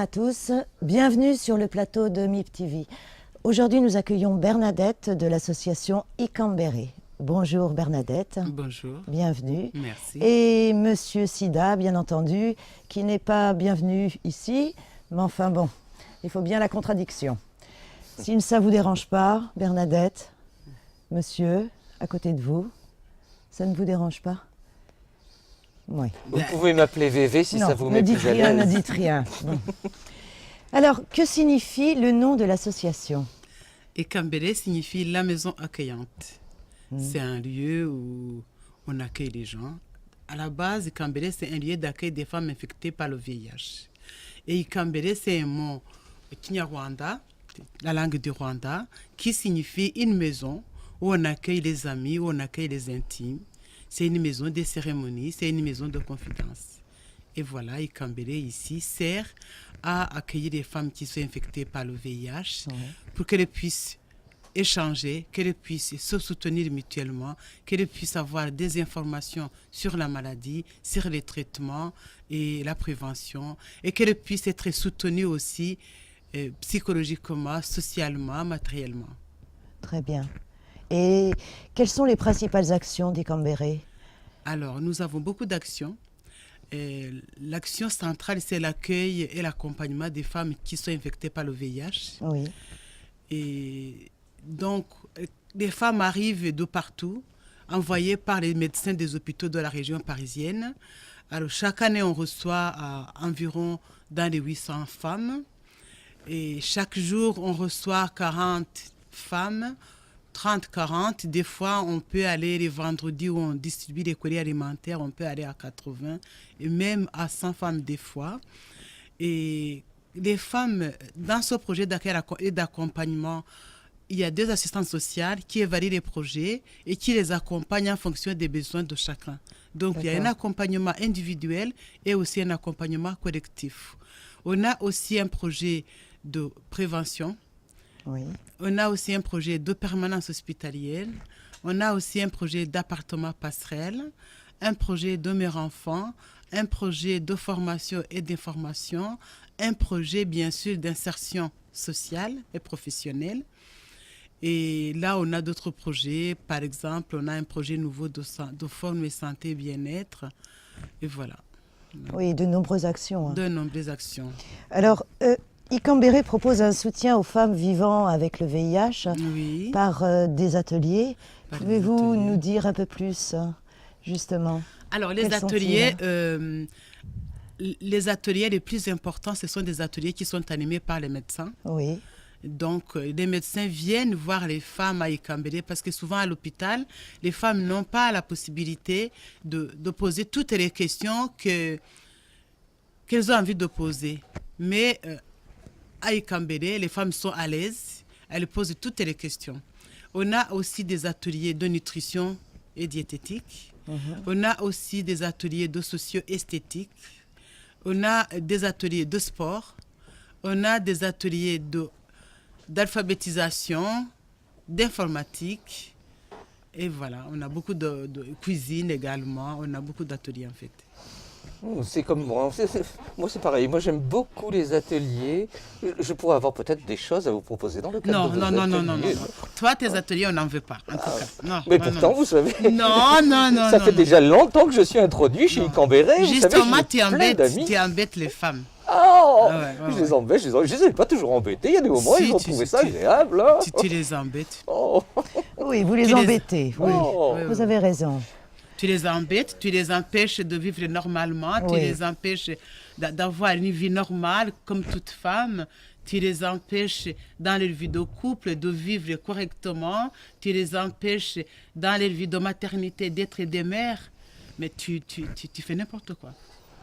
à tous, bienvenue sur le plateau de MIP TV. Aujourd'hui, nous accueillons Bernadette de l'association Ikambere. Bonjour Bernadette. Bonjour. Bienvenue. Merci. Et Monsieur Sida, bien entendu, qui n'est pas bienvenu ici, mais enfin bon, il faut bien la contradiction. Si ça ne vous dérange pas, Bernadette, Monsieur, à côté de vous, ça ne vous dérange pas? Oui. Vous pouvez m'appeler VV si Non, ça vous ne met dites plus à rien, ne l'aise. dites rien. Bon. Alors, que signifie le nom de l'association? Ikambere signifie la maison accueillante. C'est un lieu où on accueille les gens. À la base, Ikambere, c'est un lieu d'accueil des femmes infectées par le VIH. Et Ikambere, c'est un mot Kinyarwanda, la langue du Rwanda, qui signifie une maison où on accueille les amis, où on accueille les intimes. C'est une maison de cérémonie, c'est une maison de confidence. Et voilà, Ikambere ici sert à accueillir les femmes qui sont infectées par le VIH pour qu'elles puissent échanger, qu'elles puissent se soutenir mutuellement, qu'elles puissent avoir des informations sur la maladie, sur les traitements et la prévention, et qu'elles puissent être soutenues aussi psychologiquement, socialement, matériellement. Très bien. Et quelles sont les principales actions d'Ikambere? Alors, nous avons beaucoup d'actions. L'action centrale, c'est l'accueil et l'accompagnement des femmes qui sont infectées par le VIH. Oui. Et donc, les femmes arrivent de partout, envoyées par les médecins des hôpitaux de la région parisienne. Alors, chaque année, on reçoit environ dans les 800 femmes. Et chaque jour, on reçoit 40 femmes, 30-40. Des fois, on peut aller les vendredis où on distribue les colis alimentaires, on peut aller à 80 et même à 100 femmes des fois. Et les femmes, dans ce projet d'accueil et d'accompagnement, il y a des assistantes sociales qui évaluent les projets et qui les accompagnent en fonction des besoins de chacun. Donc, il y a un accompagnement individuel et aussi un accompagnement collectif. On a aussi un projet de prévention. Oui. On a aussi un projet de permanence hospitalière. On a aussi un projet d'appartement passerelle, un projet de mère enfant, un projet de formation et d'information, un projet bien sûr d'insertion sociale et professionnelle. Et là, on a d'autres projets. Par exemple, on a un projet nouveau de forme et santé et bien-être. Et voilà. Oui, de nombreuses actions. De nombreuses actions. Alors, Ikambere propose un soutien aux femmes vivant avec le VIH par des ateliers. Pouvez-vous nous dire un peu plus, justement? Alors, les ateliers les plus importants, ce sont des ateliers qui sont animés par les médecins. Oui. Donc, les médecins viennent voir les femmes à Ikambere parce que souvent à l'hôpital, les femmes n'ont pas la possibilité de poser toutes les questions qu'elles ont envie de poser. Mais à Ikambere, les femmes sont à l'aise, elles posent toutes les questions. On a aussi des ateliers de nutrition et diététique. On a aussi des ateliers de socio-esthétique. On a des ateliers de sport. On a des ateliers d'alphabétisation, d'informatique. Et voilà, on a beaucoup de cuisine également. On a beaucoup d'ateliers en fait. C'est comme moi. Moi, c'est pareil. Moi, j'aime beaucoup les ateliers. Je pourrais avoir peut-être des choses à vous proposer dans le cadre de vos ateliers. Non. Toi, tes ateliers, on n'en veut pas, en tout cas. Non, mais pourtant, vous savez, non, ça fait déjà longtemps que je suis introduit chez Ikambere. Justement, tu embêtes les femmes. Oh, je les embête, je les ai pas toujours embêtés. Il y a des moments où ils ont trouvé ça agréable. Hein. Tu les embêtes. Oh. Oui, vous les embêtez. Oui. Vous avez raison. Tu les embêtes, tu les empêches de vivre normalement, tu les empêches d'avoir une vie normale comme toute femme, tu les empêches dans leur vie de couple de vivre correctement, tu les empêches dans leur vie de maternité d'être des mères, mais tu fais n'importe quoi.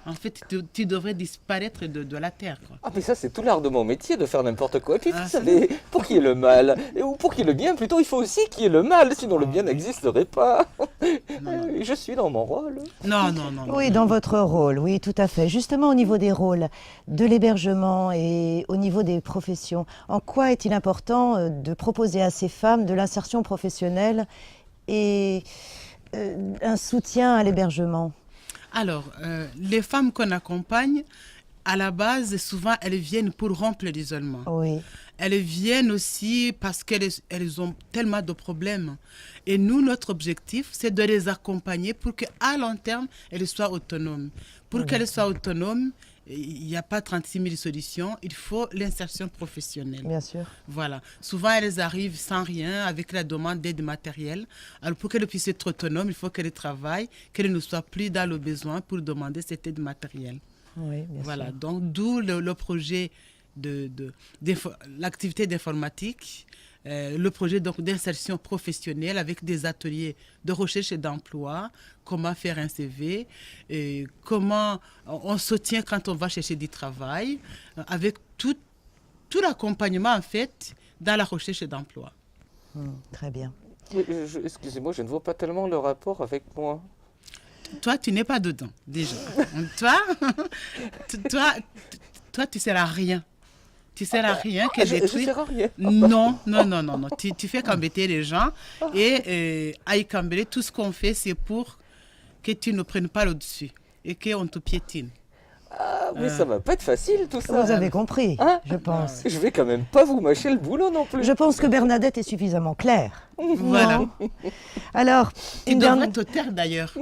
En fait, tu devrais disparaître de la terre, quoi. Ah, mais ça, c'est tout l'art de mon métier, de faire n'importe quoi. Et puis, vous savez, pour qu'il y ait le mal, ou pour qu'il y ait le bien, plutôt, il faut aussi qu'il y ait le mal, sinon le bien n'existerait pas. Je suis dans mon rôle. Non. Oui, dans votre rôle, oui, tout à fait. Justement, au niveau des rôles, de l'hébergement et au niveau des professions, en quoi est-il important de proposer à ces femmes de l'insertion professionnelle et un soutien à l'hébergement? Alors, les femmes qu'on accompagne, à la base, souvent, elles viennent pour rompre l'isolement. Oui. Elles viennent aussi parce qu'elles ont tellement de problèmes. Et nous, notre objectif, c'est de les accompagner pour qu'à long terme, elles soient autonomes. Pour qu'elles soient autonomes, il n'y a pas 36 000 solutions, il faut l'insertion professionnelle. Bien sûr. Voilà. Souvent, elles arrivent sans rien, avec la demande d'aide matérielle. Alors, pour qu'elles puissent être autonomes, il faut qu'elles travaillent, qu'elles ne soient plus dans le besoin pour demander cette aide matérielle. Oui, bien Voilà. sûr. Donc, d'où le projet l'activité d'informatique, le projet d'insertion professionnelle avec des ateliers de recherche et d'emploi, comment faire un CV, et comment on se tient quand on va chercher du travail, avec tout l'accompagnement en fait dans la recherche d'emploi. Très bien. Mais excusez-moi, je ne vois pas tellement le rapport avec moi. Toi, tu n'es pas dedans, déjà. toi, tu ne sers à rien. Tu ne sers à rien que Je détruire. sers à rien. Non. Tu fais qu'embêter les gens. Et à Ikambele, tout ce qu'on fait, c'est pour que tu ne prennes pas le dessus et qu'on te piétine. Ah, mais ça va pas être facile tout ça. Vous avez compris, Hein je pense. Je vais quand même pas vous mâcher le boulot non plus. Je pense que Bernadette est suffisamment claire. Voilà. Non. Alors, Tu devrais te taire d'ailleurs.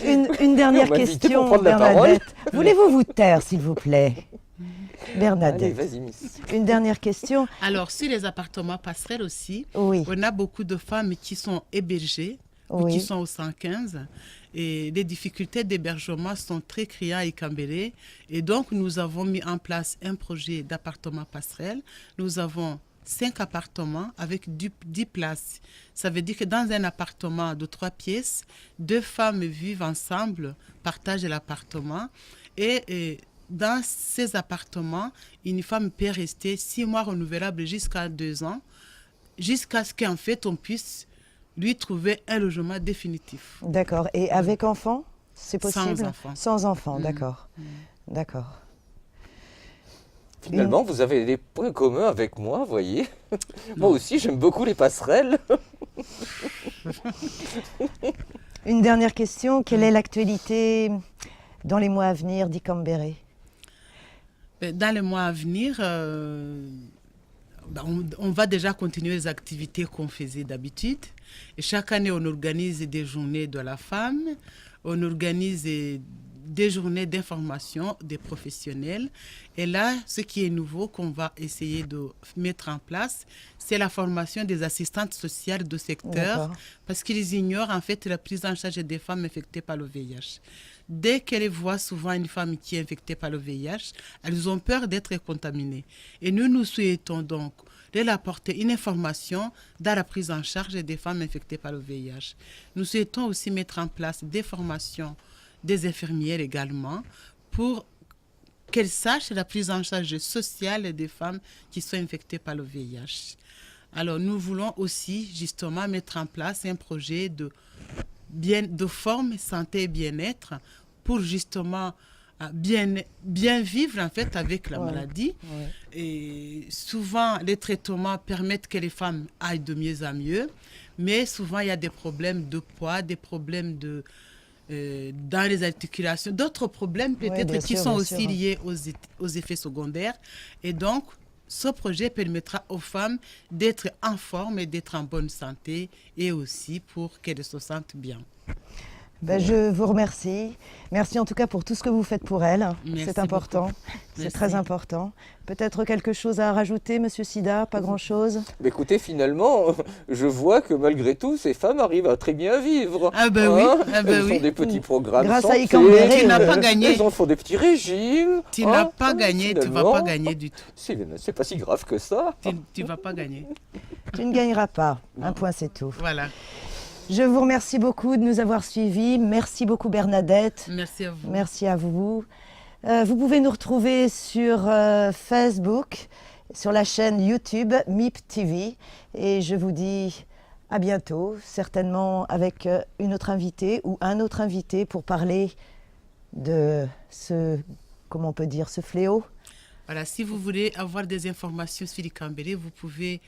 une dernière On m'a invité pour question, prendre la Bernadette. Voulez-vous vous taire, s'il vous plaît? Allez, Bernadette, vas-y, miss. une dernière question. Alors, sur les appartements passerelles aussi, Oui, on a beaucoup de femmes qui sont hébergées ou Oui. qui sont au 115. Et les difficultés d'hébergement sont très criantes à Ikambele. Et donc, nous avons mis en place un projet d'appartement passerelle. Nous avons 5 appartements avec 10 places. Ça veut dire que dans un appartement de 3 pièces, 2 femmes vivent ensemble, partagent l'appartement. Et dans ces appartements, une femme peut rester 6 mois renouvelables jusqu'à 2 ans, jusqu'à ce qu'en fait, on puisse lui trouver un logement définitif. d'accord. Et avec enfants, c'est possible? Sans enfants. Sans enfants, d'accord. D'accord. Finalement, vous avez des points communs avec moi, voyez. Moi aussi, j'aime beaucoup les passerelles. Une dernière question. Quelle est l'actualité dans les mois à venir d'Ikambere? Dans les mois à venir, on va déjà continuer les activités qu'on faisait d'habitude. Et chaque année, on organise des journées de la femme, on organise des journées d'information des professionnels. Et là, ce qui est nouveau qu'on va essayer de mettre en place, c'est la formation des assistantes sociales de secteur, D'accord. parce qu'ils ignorent en fait la prise en charge des femmes infectées par le VIH. Dès qu'elles voient souvent une femme qui est infectée par le VIH, elles ont peur d'être contaminées. Et nous souhaitons donc de leur apporter une information dans la prise en charge des femmes infectées par le VIH. Nous souhaitons aussi mettre en place des formations des infirmières également pour qu'elles sachent la prise en charge sociale des femmes qui sont infectées par le VIH. Alors, nous voulons aussi justement mettre en place un projet de forme, santé et bien-être pour justement bien vivre en fait avec la maladie. Ouais. Et souvent, les traitements permettent que les femmes aillent de mieux en mieux, mais souvent, il y a des problèmes de poids, des problèmes dans les articulations, d'autres problèmes peut-être bien qui sûr, sont bien aussi sûr. liés aux effets secondaires. Et donc, ce projet permettra aux femmes d'être en forme et d'être en bonne santé et aussi pour qu'elles se sentent bien. Ben, je vous remercie. Merci en tout cas pour tout ce que vous faites pour elle. Merci C'est important. beaucoup. C'est Merci. très important. Peut-être quelque chose à rajouter, Monsieur Sida? Pas grand-chose? Mais écoutez, finalement, je vois que malgré tout, ces femmes arrivent à très bien vivre. Ah ben oui, ah ben Elles oui. font des petits programmes Grâce à santé, Ikambere, Tu n'as pas gagné. Elles en font des petits régimes. Tu n'as pas gagné, tu ne vas finalement, pas gagner du tout. C'est pas si grave que ça. Tu ne vas pas gagner. Tu ne gagneras pas. Un point, c'est tout. Voilà. Je vous remercie beaucoup de nous avoir suivis. Merci beaucoup Bernadette. Merci à vous. Merci à vous. Vous pouvez nous retrouver sur Facebook, sur la chaîne YouTube MIP TV. Et je vous dis à bientôt, certainement avec une autre invitée ou un autre invité pour parler de ce, comment on peut dire, ce fléau. Voilà, si vous voulez avoir des informations sur Ikambele, vous pouvez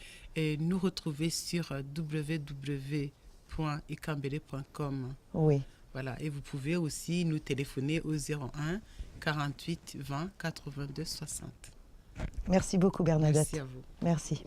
nous retrouver sur www.ikambele.com. Oui. Voilà, et vous pouvez aussi nous téléphoner au 01 48 20 82 60. Merci beaucoup Bernadette. Merci à vous. Merci.